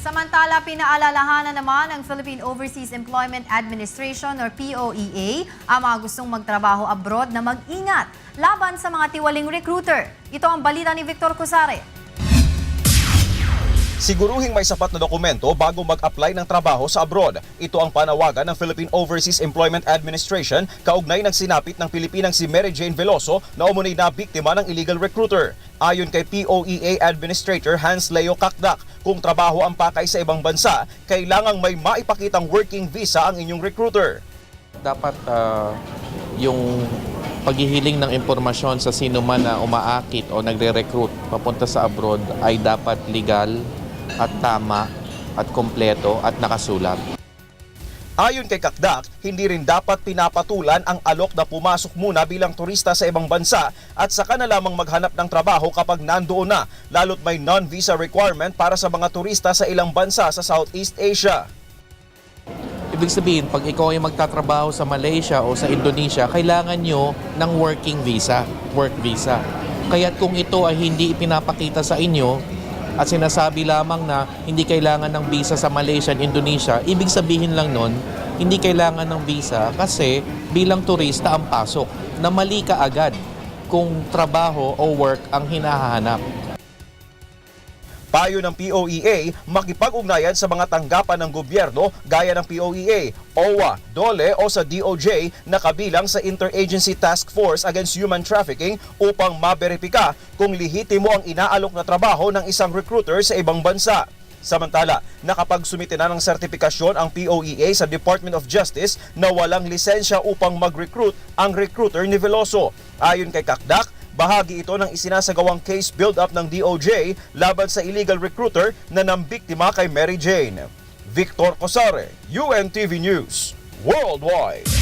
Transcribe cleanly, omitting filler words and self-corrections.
Samantala, pinaalalahanan naman ng Philippine Overseas Employment Administration or POEA ang mga gustong magtrabaho abroad na mag-ingat laban sa mga tiwaling recruiter. Ito ang balita ni Victor Cusare. Siguruhing may sapat na dokumento bago mag-apply ng trabaho sa abroad. Ito ang panawagan ng Philippine Overseas Employment Administration kaugnay ng sinapit ng Pilipinang si Mary Jane Veloso na umunay na biktima ng illegal recruiter. Ayon kay POEA Administrator Hans Leo Kakdak, kung trabaho ang pakay sa ibang bansa, kailangang may maipakitang working visa ang inyong recruiter. Dapat yung paghihiling ng impormasyon sa sino man na umaakit o nagre-recruit papunta sa abroad ay dapat legal at tama at kompleto at nakasulat. Ayon kay Kakdak, hindi rin dapat pinapatulan ang alok na pumasok muna bilang turista sa ibang bansa at saka na lamang maghanap ng trabaho kapag nandoon na, lalo't may non-visa requirement para sa mga turista sa ilang bansa sa Southeast Asia. Ibig sabihin, pag ikaw ay magtatrabaho sa Malaysia o sa Indonesia, kailangan nyo ng working visa, work visa. Kaya't kung ito ay hindi ipinapakita sa inyo, at sinasabi lamang na hindi kailangan ng visa sa Malaysia at Indonesia, ibig sabihin lang nun, hindi kailangan ng visa kasi bilang turista ang pasok, na mali ka agad kung trabaho o work ang hinahanap. Payo ng POEA, makipag-ugnayan sa mga tanggapan ng gobyerno gaya ng POEA, OWA, DOLE o sa DOJ na kabilang sa Interagency Task Force Against Human Trafficking upang maberipika kung lihitimo ang inaalok na trabaho ng isang recruiter sa ibang bansa. Samantala, nakapagsumite na ng sertipikasyon ang POEA sa Department of Justice na walang lisensya upang mag-recruit ang recruiter ni Veloso. Ayon kay Kakdak, bahagi ito ng isinasagawang case build-up ng DOJ laban sa illegal recruiter na nambiktima kay Mary Jane. Victor Cosare, UNTV News, Worldwide.